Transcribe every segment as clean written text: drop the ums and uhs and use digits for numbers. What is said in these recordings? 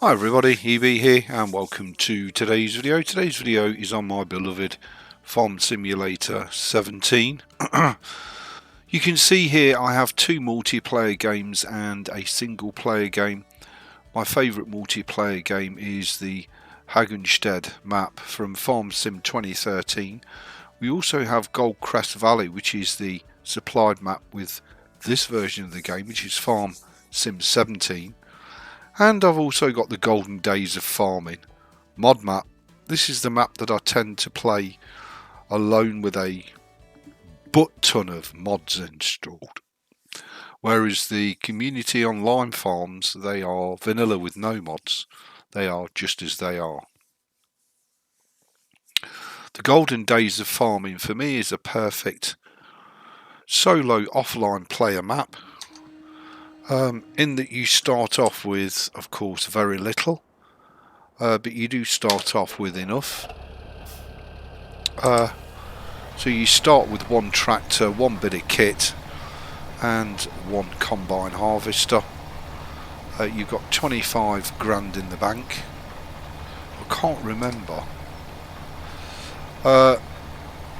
Hi everybody, Ebeez here and welcome to today's video. Today's video is on my beloved Farm Simulator 17. You can see here I have two multiplayer games and a single player game. My favourite multiplayer game is the Hagenstedt map from Farm Sim 2013. We also have Goldcrest Valley, which is the supplied map with this version of the game, which is Farm Sim 17. And I've also got the Golden Days of Farming mod map. This is the map that I tend to play alone with a butt ton of mods installed. Whereas the community online farms, they are vanilla with no mods. They are just as they are. The Golden Days of Farming for me is a perfect solo offline player map. In that you start off with, of course, very little, but you do start off with enough. So you start with one tractor, one bit of kit, and one combine harvester. You've got 25 grand in the bank. I can't remember.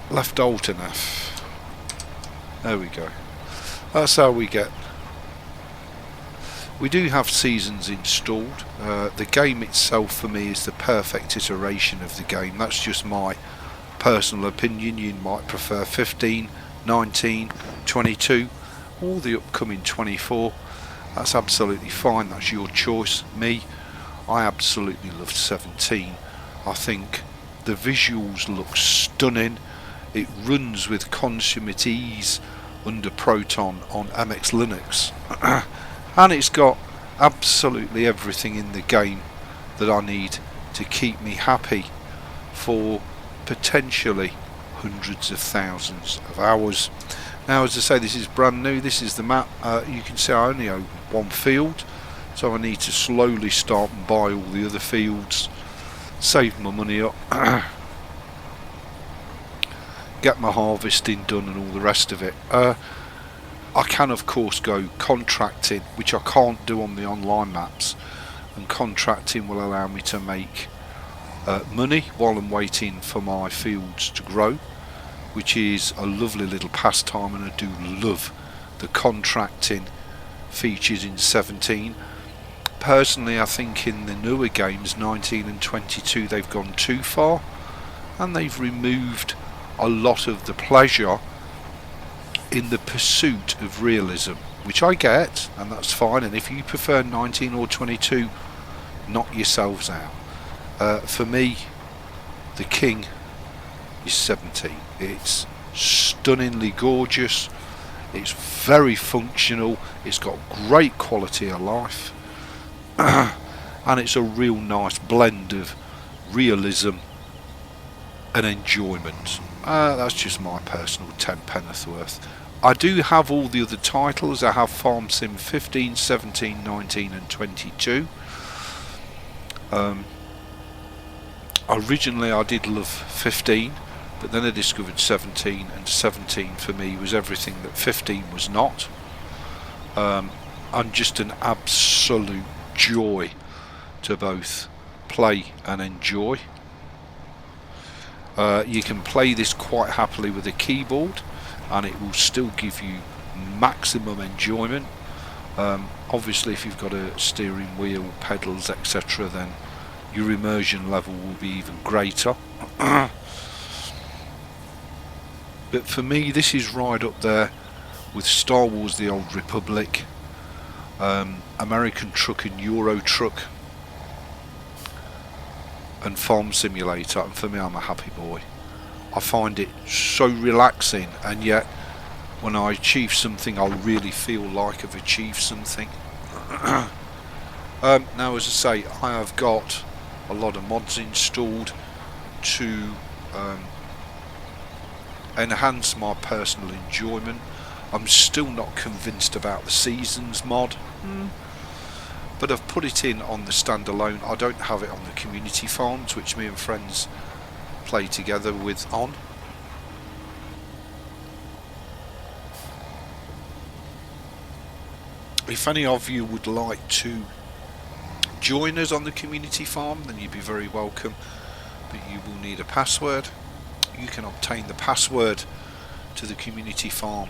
Left alt enough. There we go. That's how we get. We do have seasons installed. The game itself for me is the perfect iteration of the game. That's just my personal opinion. You might prefer 15, 19, 22 or the upcoming 24. That's absolutely fine. That's your choice. Me, I absolutely love 17. I think the visuals look stunning. It runs with consummate ease under Proton on MX Linux. And it's got absolutely everything in the game that I need to keep me happy for potentially hundreds of thousands of hours. Now, as I say, this is brand new. This is the map. You can see I only own one field, so I need to slowly start and buy all the other fields, save my money up, get my harvesting done and all the rest of it. I can of course go contracting, which I can't do on the online maps, and contracting will allow me to make money while I'm waiting for my fields to grow, which is a lovely little pastime, and I do love the contracting features in 17. Personally, I think in the newer games 19 and 22 they've gone too far and they've removed a lot of the pleasure in the pursuit of realism, which I get, and that's fine. And if you prefer 19 or 22, knock yourselves out. For me, the king is 17. It's stunningly gorgeous, it's very functional, it's got great quality of life, and it's a real nice blend of realism and enjoyment. That's just my personal 10 penneth worth. I do have all the other titles. I have Farm Sim 15, 17, 19 and 22. Originally I did love 15, but then I discovered 17, and 17 for me was everything that 15 was not. And just an absolute joy to both play and enjoy. You can play this quite happily with a keyboard and it will still give you maximum enjoyment. Obviously if you've got a steering wheel, pedals, etc., then your immersion level will be even greater. But for me this is right up there with Star Wars The Old Republic, American Truck and Euro Truck, and Farm Simulator, and for me I'm a happy boy. I find it so relaxing, and yet when I achieve something I'll really feel like I've achieved something. Now, as I say, I have got a lot of mods installed to enhance my personal enjoyment. I'm still not convinced about the seasons mod, but I've put it in on the standalone. I don't have it on the community farms, which me and friends play together with on. If any of you would like to join us on the community farm, then you'd be very welcome, but you will need a password. You can obtain the password to the community farm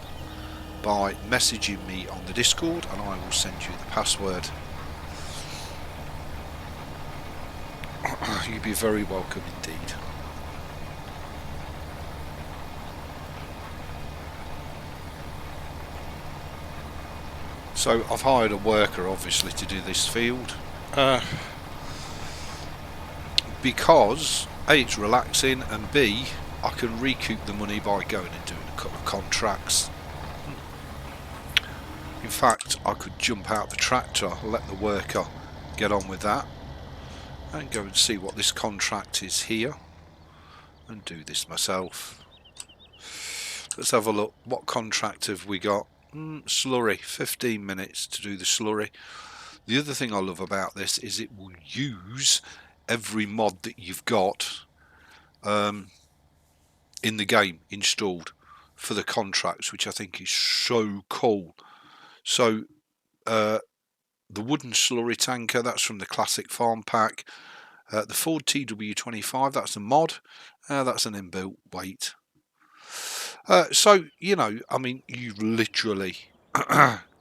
by messaging me on the Discord, and I will send you the password. You'd be very welcome indeed. So I've hired a worker obviously to do this field because A, it's relaxing, and B, I can recoup the money by going and doing a couple of contracts. In fact, I could jump out the tractor, let the worker get on with that, and go and see what this contract is here and do this myself. Let's have a look. What contract have we got? Slurry, 15 minutes to do the slurry. The other thing I love about this is it will use every mod that you've got in the game installed for the contracts, which I think is so cool. So the wooden slurry tanker, that's from the classic farm pack. The Ford TW25, that's a mod. That's an inbuilt weight. So, you know, I mean, you've literally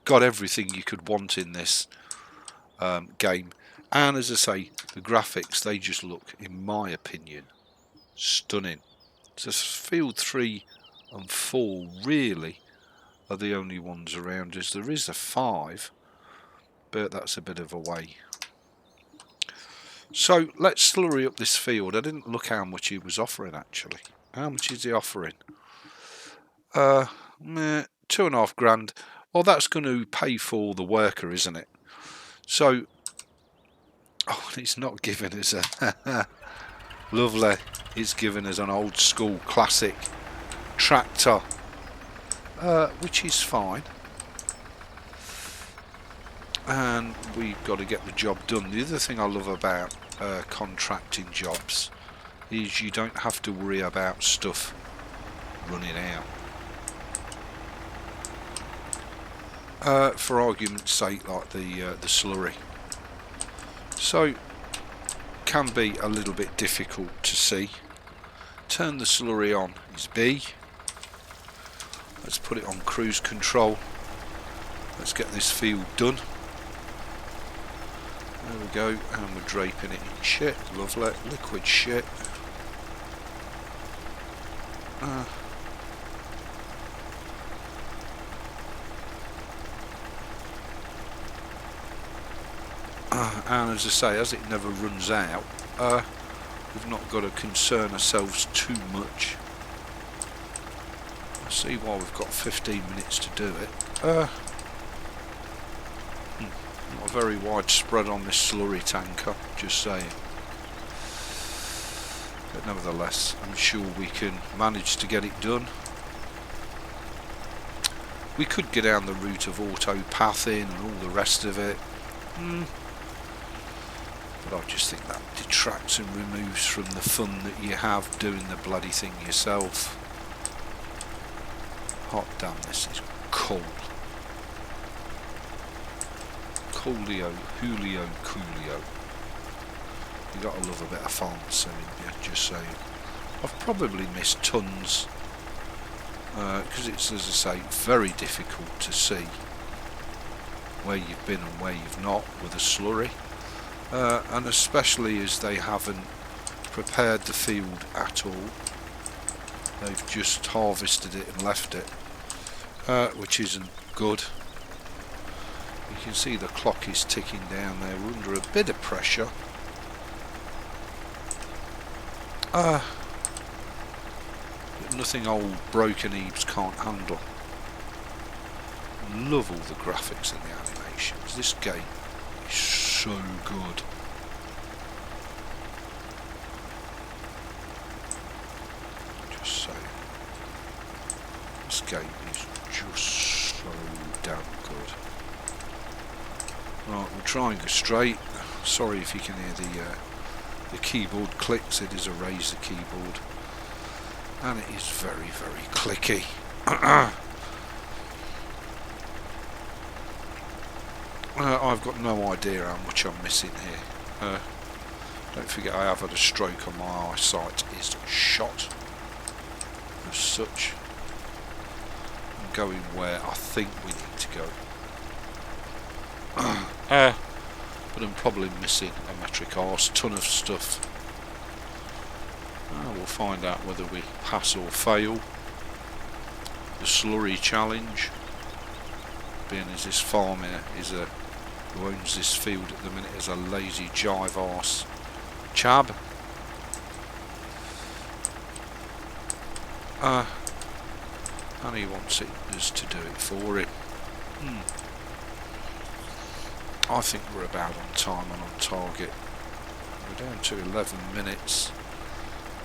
got everything you could want in this game. And as I say, the graphics, they just look, in my opinion, stunning. So field 3 and 4 really are the only ones around us. There is a 5, but that's a bit of a way. So let's slurry up this field. I didn't look how much he was offering actually. How much is he offering? 2.5 grand. Well, that's going to pay for the worker, isn't it? So, oh, it's not giving us a lovely. It's giving us an old school classic tractor, which is fine. And we've got to get the job done. The other thing I love about contracting jobs is you don't have to worry about stuff running out. For argument's sake, like the slurry. So, can be a little bit difficult to see. Turn the slurry on is B. Let's put it on cruise control. Let's get this field done. There we go, and we're draping it in shit. Lovely, liquid shit. And as I say, as it never runs out, we've not got to concern ourselves too much. I see why we've got 15 minutes to do it. Not very widespread on this slurry tanker, just saying. But nevertheless, I'm sure we can manage to get it done. We could go down the route of auto pathing and all the rest of it. But I just think that detracts and removes from the fun that you have doing the bloody thing yourself. Hot damn, this is cold. Coolio, Julio, Coolio. You gotta love a bit of farm sim, yeah, just saying. I've probably missed tons because it's, as I say, very difficult to see where you've been and where you've not with a slurry, and especially as they haven't prepared the field at all. They've just harvested it and left it, which isn't good. You can see the clock is ticking down there. We're under a bit of pressure. But nothing old broken Ebeez can't handle. Love all the graphics and the animations. This game is so good. Just saying. This game is just so damn good. Right, we'll try and go straight. Sorry if you can hear the keyboard clicks. It is a Razer keyboard, and it is very, very clicky. I've got no idea how much I'm missing here. Don't forget I have had a stroke on my eyesight is shot as such. I'm going where I think we need to go. But I'm probably missing a metric arse, ton of stuff. We'll find out whether we pass or fail the slurry challenge, being as this farmer is who owns this field at the minute is a lazy jive arse chab. And he wants us to do it for him. I think we're about on time and on target. We're down to 11 minutes,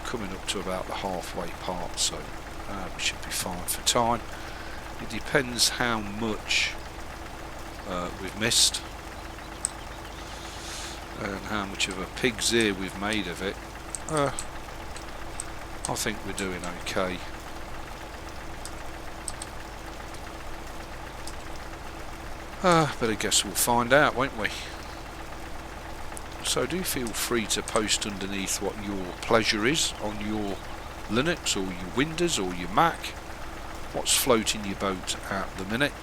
coming up to about the halfway part, so we should be fine for time. It depends how much we've missed and how much of a pig's ear we've made of it. I think we're doing okay. But I guess we'll find out, won't we? So do feel free to post underneath what your pleasure is on your Linux or your Windows or your Mac. What's floating your boat at the minute?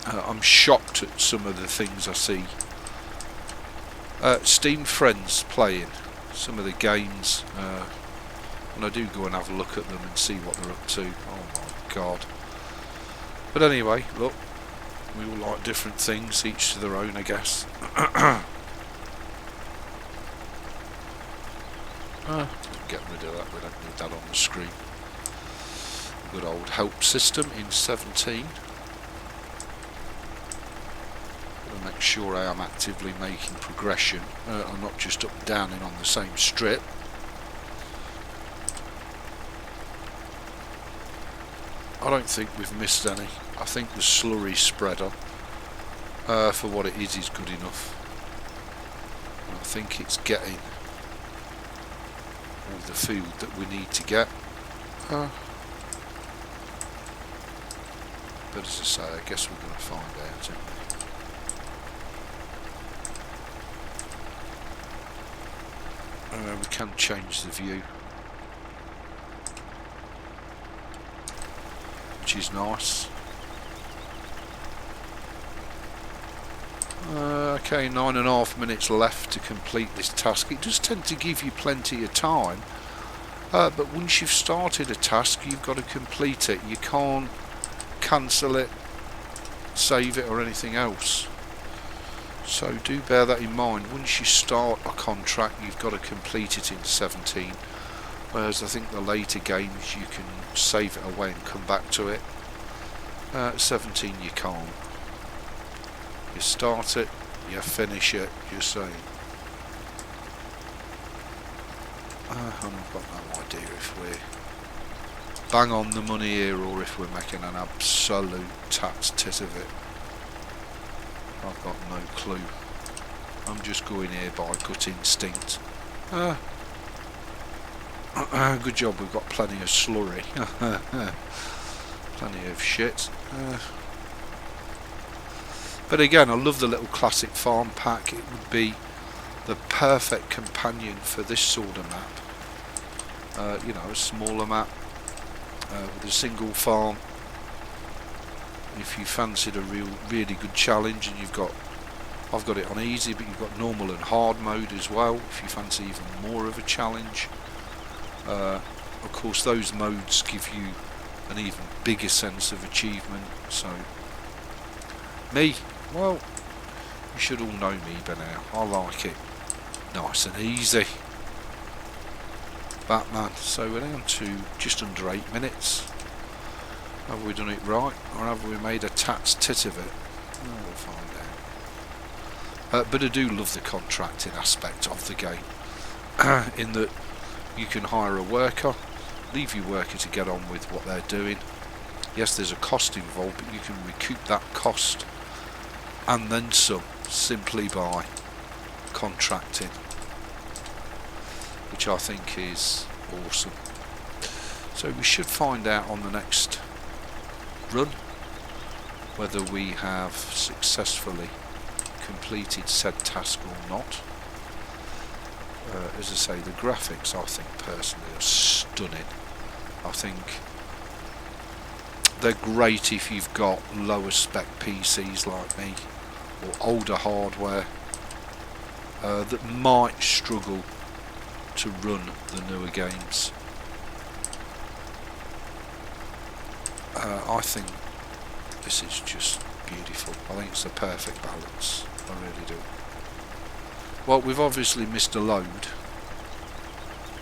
I'm shocked at some of the things I see. Steam friends playing some of the games, and I do go and have a look at them and see what they're up to. Oh my god. But anyway, look, we all like different things, each to their own, I guess. Get rid of that, we don't need that on the screen. Good old help system in 17. Gotta make sure I am actively making progression. I'm not just up and down and on the same strip. I don't think we've missed any. I think the slurry spreader, for what it is good enough. And I think it's getting all the food that we need to get. But as I say, I guess we're going to find out, aren't we? We can change the view, which is nice. Okay, 9.5 minutes left to complete this task. It does tend to give you plenty of time, but once you've started a task, you've got to complete it. You can't cancel it, save it, or anything else. So do bear that in mind. Once you start a contract, you've got to complete it in 17. Whereas I think the later games you can save it away and come back to it. 17 you can't. You start it, you finish it, you save. I've got no idea if we're bang on the money here or if we're making an absolute tat's tit of it. I've got no clue. I'm just going here by gut instinct. Good job, we've got plenty of slurry. Plenty of shit. But again, I love the little classic farm pack. It would be the perfect companion for this sort of map. You know, a smaller map with a single farm. If you fancied a really good challenge, and I've got it on easy, but you've got normal and hard mode as well. If you fancy even more of a challenge, of course, those modes give you an even bigger sense of achievement. So, me, well, you should all know me by now. I like it nice and easy. Batman. So we're down to just under 8 minutes. Have we done it right, or have we made a tat's tit of it? Oh, we'll find out. But I do love the contracting aspect of the game, in that you can hire a worker, leave your worker to get on with what they're doing. Yes, there's a cost involved, but you can recoup that cost and then some simply by contracting, which I think is awesome. So we should find out on the next run whether we have successfully completed said task or not. As I say, the graphics I think personally are stunning. I think they're great if you've got lower spec PCs like me, or older hardware that might struggle to run the newer games. I think this is just beautiful. I think it's the perfect balance. I really do. Well, we've obviously missed a load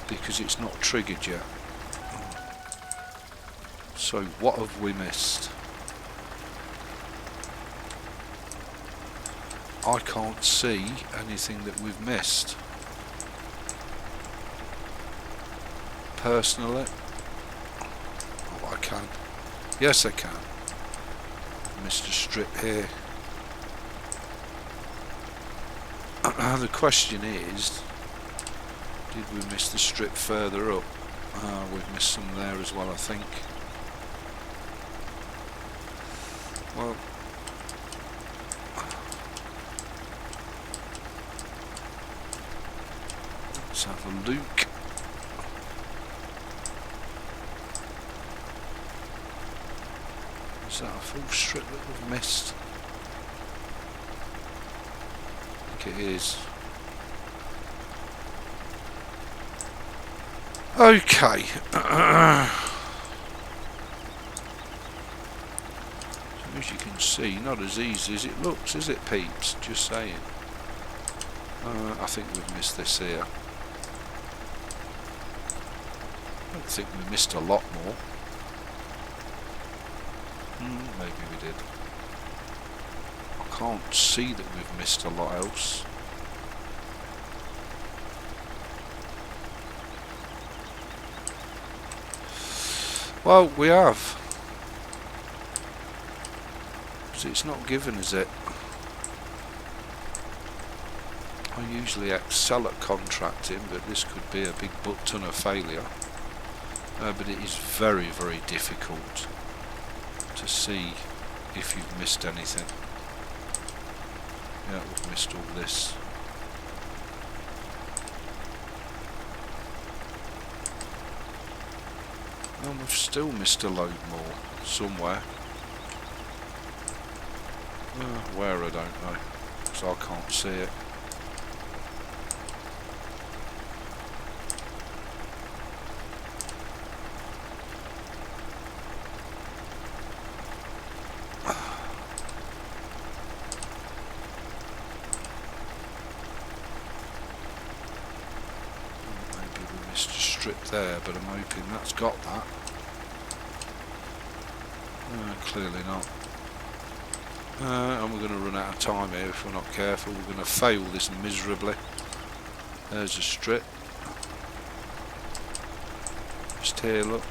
because it's not triggered yet. So what have we missed? I can't see anything that we've missed. Personally, oh, I can. Yes, I can. Missed a strip here. The question is, did we miss the strip further up? We've missed some there as well, I think. Well, let's have a look. Is that a full strip that we've missed? I think it is. Okay. As you can see, not as easy as it looks, is it, peeps? Just saying. I think we've missed this here. I don't think we missed a lot more. Maybe we did. I can't see that we've missed a lot else. Well, we have. Because it's not given, is it? I usually excel at contracting, but this could be a big butt ton of failure. But it is very, very difficult to see if you've missed anything. Yeah, we've missed all this. And we've still missed a load more somewhere. Where I don't know, because I can't see it. There, but I'm hoping that's got that. Clearly not. And we're going to run out of time here if we're not careful. We're going to fail this miserably. There's a strip. Just here, look.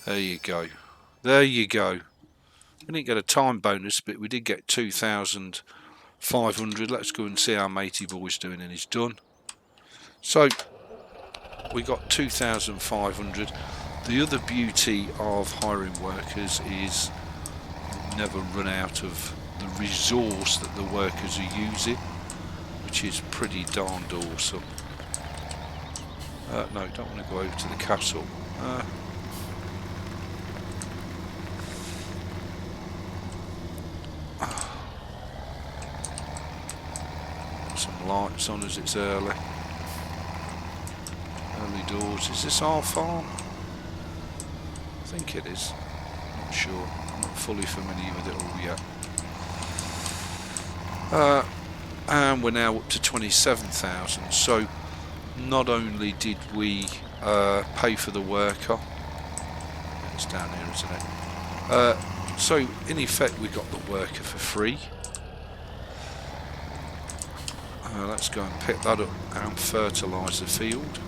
There you go. There you go. We didn't get a time bonus, but we did get 2,500. Let's go and see how matey boy's doing, and he's done. So we got 2,500. The other beauty of hiring workers is you never run out of the resource that the workers are using, which is pretty darned awesome. No, don't want to go over to the castle. Some lights on as it's early. Early doors. Is this our farm? I think it is. Not sure. I'm not fully familiar with it all yet. And we're now up to 27,000. So not only did we pay for the worker, it's down here, isn't it? So in effect we got the worker for free. Let's go and pick that up and fertilise the field.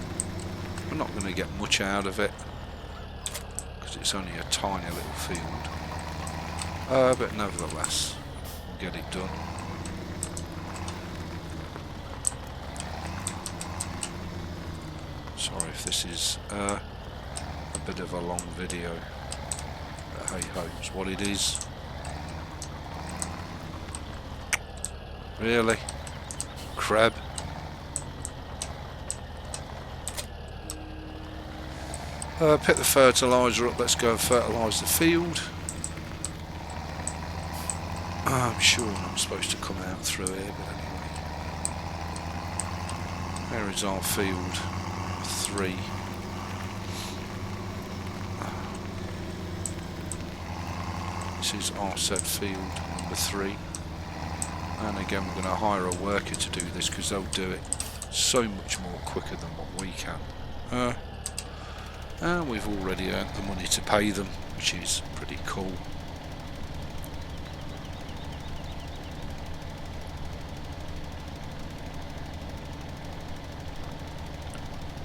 We're not going to get much out of it because it's only a tiny little field, but nevertheless we'll get it done. Sorry if this is a bit of a long video. hey ho, it's what it is. Really? Crab. Pick the fertiliser up, let's go and fertilise the field. I'm sure I'm supposed to come out through here, but anyway. Where is our field 3? This is our set field number 3. And again, we're going to hire a worker to do this because they'll do it so much more quicker than what we can. And we've already earned the money to pay them, which is pretty cool.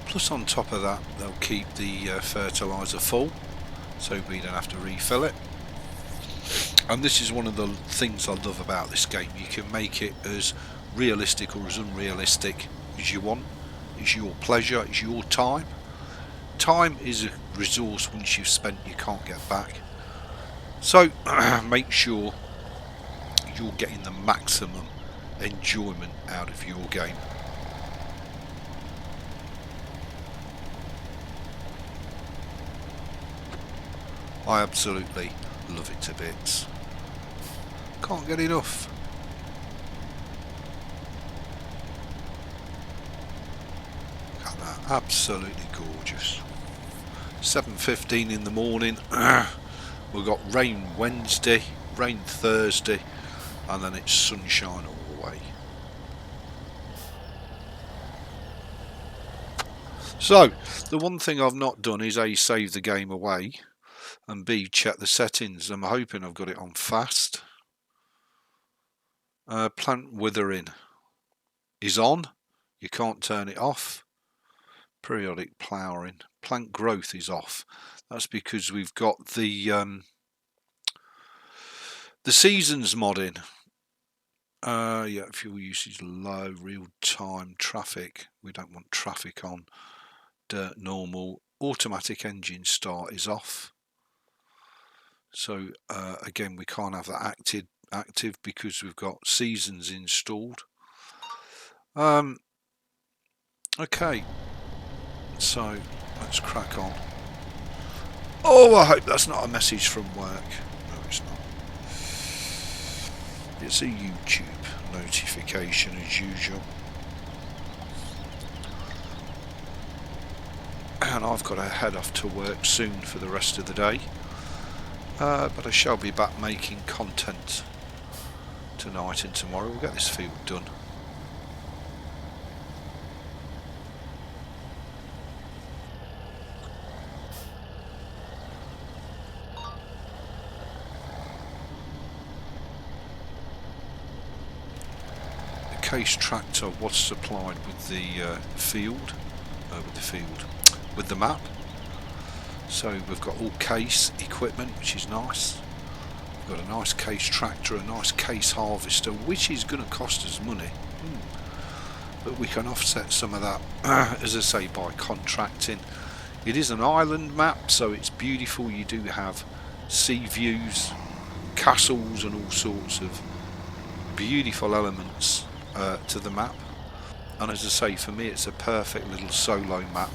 Plus on top of that, they'll keep the fertiliser full, so we don't have to refill it. And this is one of the things I love about this game. You can make it as realistic or as unrealistic as you want. It's your pleasure, it's your time. Time is a resource once you've spent you can't get back. So make sure you're getting the maximum enjoyment out of your game. I absolutely love it to bits. Can't get enough. Look at that, absolutely gorgeous. 7:15 in the morning. We've got rain Wednesday, rain Thursday, and then it's sunshine all the way. So, the one thing I've not done is A, save the game away, and B, check the settings. I'm hoping I've got it on fast. Plant withering is on. You can't turn it off. Periodic ploughing. Plant growth is off. That's because we've got the seasons mod in. Yeah, fuel usage low, real time traffic. We don't want traffic on. Dirt normal. Automatic engine start is off. So again, we can't have that active because we've got seasons installed. Okay, so let's crack on. Oh, I hope that's not a message from work. No, it's not. It's a YouTube notification as usual. And I've got to head off to work soon for the rest of the day. But I shall be back making content tonight and tomorrow. We'll get this field done. The case tractor was supplied with the with the map. So we've got all case equipment, which is nice. We've got a nice case tractor, a nice case harvester, which is going to cost us money. But we can offset some of that, as I say, by contracting. It is an island map, so it's beautiful. You do have sea views, castles and all sorts of beautiful elements to the map. And as I say, for me it's a perfect little solo map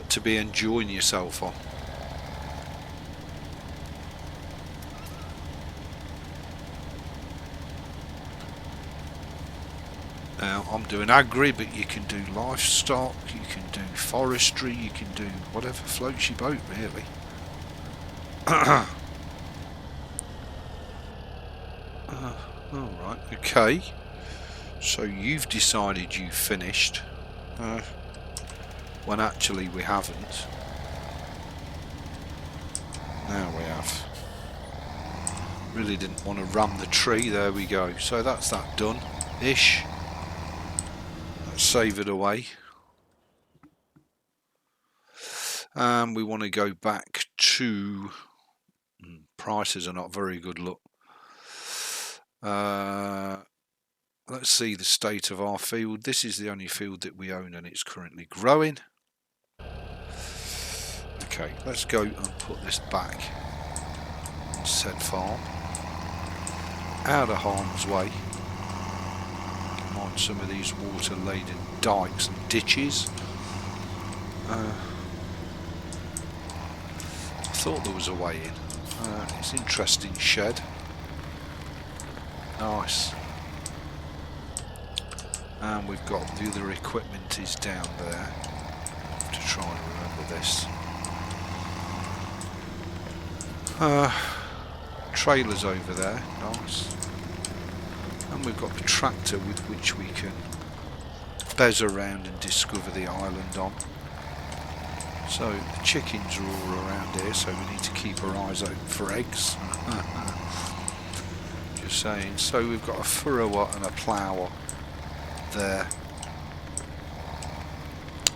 to be enjoying yourself on. Now I'm doing agri, but you can do livestock, you can do forestry, you can do whatever floats your boat really. Alright, okay. So you've decided you've finished. When actually we haven't. Now we have. Really didn't want to ram the tree. There we go. So that's that done ish. Let's save it away. And we want to go back to prices are not very good, look. Let's see the state of our field. This is the only field that we own and it's currently growing. Okay, Okay, let's go and put this back on said farm, out of harm's way. On some of these water laden dikes and ditches. I thought there was a way in. It's an interesting shed. Nice. And we've got the other equipment is down there. To try and remember this. Trailers over there. Nice. And we've got the tractor with which we can bezz around and discover the island on. So the chickens are all around here, so we need to keep our eyes open for eggs. Just saying. So we've got a furrower and a plougher there,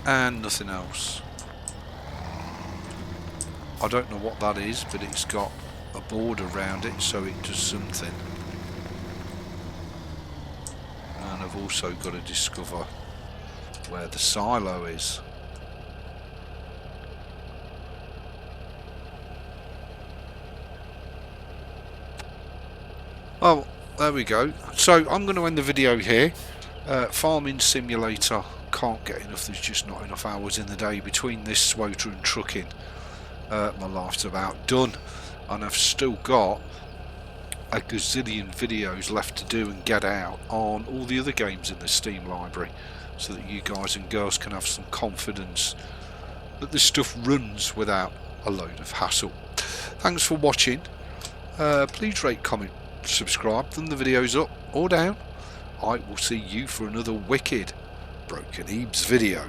and nothing else. I don't know what that is, but it's got a board around it, so it does something. And I've also got to discover where the silo is. Well, there we go. So I'm going to end the video here. Farming simulator, can't get enough. There's just not enough hours in the day between this swoter and trucking. My life's about done, and I've still got a gazillion videos left to do and get out on all the other games in the Steam library, so that you guys and girls can have some confidence that this stuff runs without a load of hassle. Thanks for watching. Please rate, comment, subscribe, thumb the videos up or down. I will see you for another wicked Broken Ebeez video.